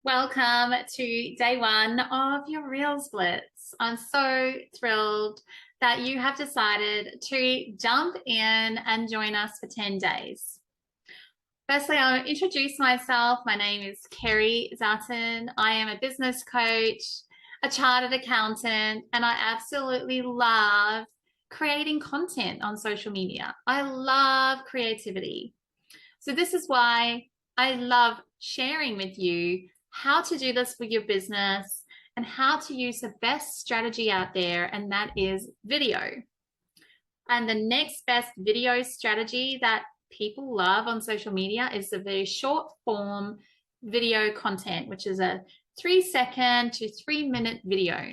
Welcome to day one of your Reels Blitz. I'm so thrilled that you have decided to jump in and join us for 10 days. Firstly, I'll introduce myself. My name is Kerry. I am a business coach, a chartered accountant, and I absolutely love creating content on social media. I love creativity. So this is why I love sharing with you how to do this with your business and how to use the best strategy out there, and that is video. And the next best video strategy that people love on social media is the very short form video content, which is a 3-second to 3-minute video.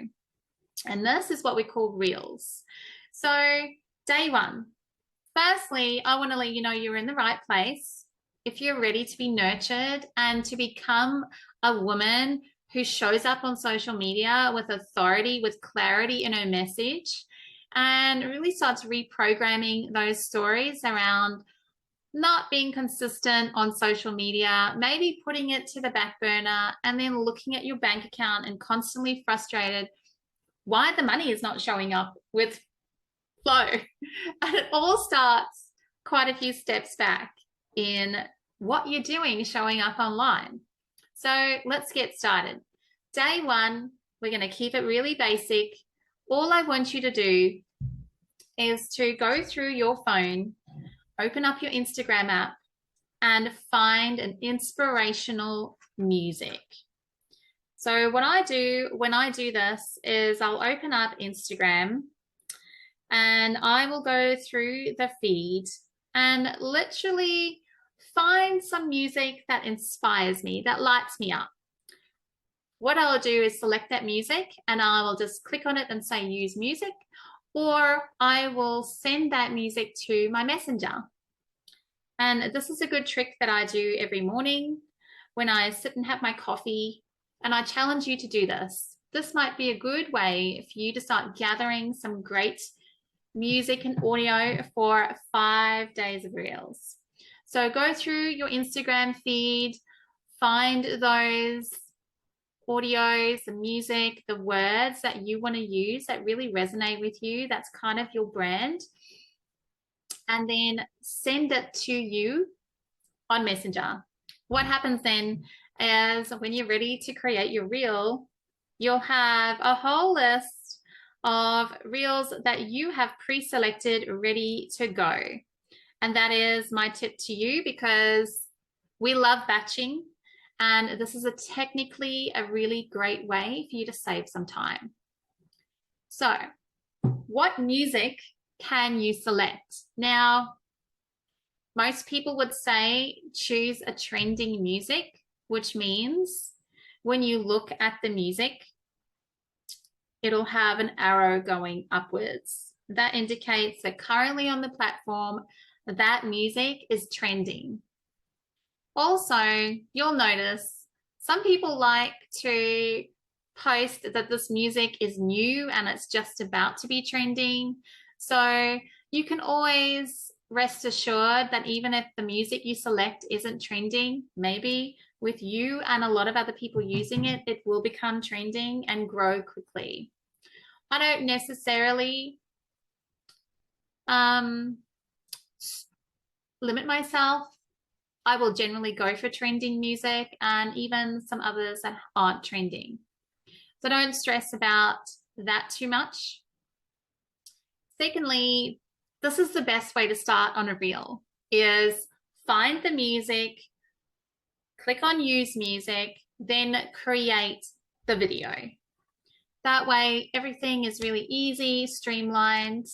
And this is what we call Reels. So day one, firstly, I want to let you know you're in the right place. If you're ready to be nurtured and to become a woman who shows up on social media with authority, with clarity in her message, and really starts reprogramming those stories around not being consistent on social media, maybe putting it to the back burner, and then looking at your bank account and constantly frustrated why the money is not showing up with flow. And it all starts quite a few steps back in what you're doing showing up online. So let's get started. Day one, we're going to keep it really basic. All I want you to do is to go through your phone, open up your Instagram app, and find an inspirational music. So what I do when I do this is I'll open up Instagram and I will go through the feed and literally find some music that inspires me, that lights me up. What I'll do is select that music and I will just click on it and say use music, or I will send that music to my messenger. And this is a good trick that I do every morning when I sit and have my coffee, and I challenge you to do this. This might be a good way for you to start gathering some great music and audio for 5 days of Reels. So go through your Instagram feed, find those audios, the music, the words that you want to use that really resonate with you, that's kind of your brand, and then send it to you on Messenger. What happens then is when you're ready to create your reel, you'll have a whole list of reels that you have pre-selected ready to go. And that is my tip to you, because we love batching, and this is technically a really great way for you to save some time. So what music can you select? Now, most people would say choose a trending music, which means when you look at the music, it'll have an arrow going upwards. That indicates that currently on the platform, that music is trending. Also, you'll notice some people like to post that this music is new and it's just about to be trending. So you can always rest assured that even if the music you select isn't trending, maybe with you and a lot of other people using it, it will become trending and grow quickly. I don't necessarily limit myself. I will generally go for trending music and even some others that aren't trending. So don't stress about that too much. Secondly, this is the best way to start on a reel, is find the music, click on use music, then create the video. That way, everything is really easy, streamlined.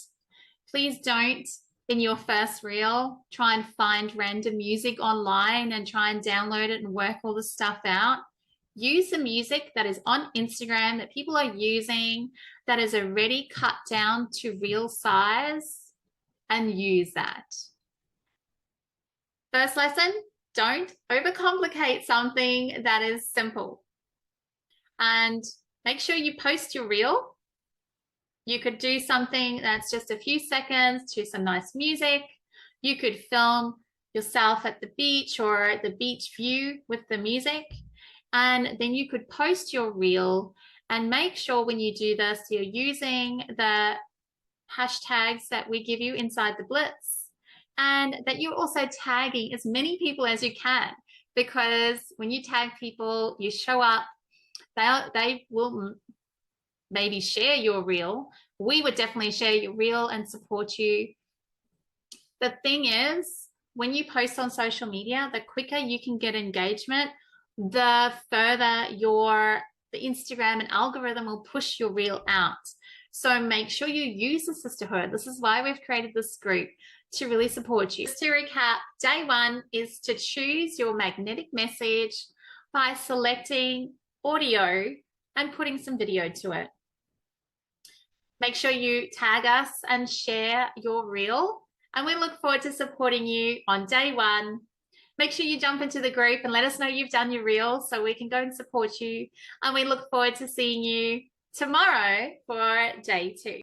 Please don't, in your first reel, try and find random music online and try and download it and work all the stuff out. Use the music that is on Instagram that people are using, that is already cut down to reel size, and use that. First lesson, don't overcomplicate something that is simple. And make sure you post your reel. You could do something that's just a few seconds to some nice music. You could film yourself at the beach or the beach view with the music. And then you could post your reel, and make sure when you do this, you're using the hashtags that we give you inside the Blitz, and that you're also tagging as many people as you can, because when you tag people, you show up, they will maybe share your reel. We would definitely share your reel and support you. The thing is, when you post on social media, the quicker you can get engagement, the further the Instagram and algorithm will push your reel out. So make sure you use the sisterhood. This is why we've created this group, to really support you. Just to recap, day one is to choose your magnetic message by selecting audio and putting some video to it. Make sure you tag us and share your reel, and we look forward to supporting you on day one. Make sure you jump into the group and let us know you've done your reel so we can go and support you. And we look forward to seeing you tomorrow for day two.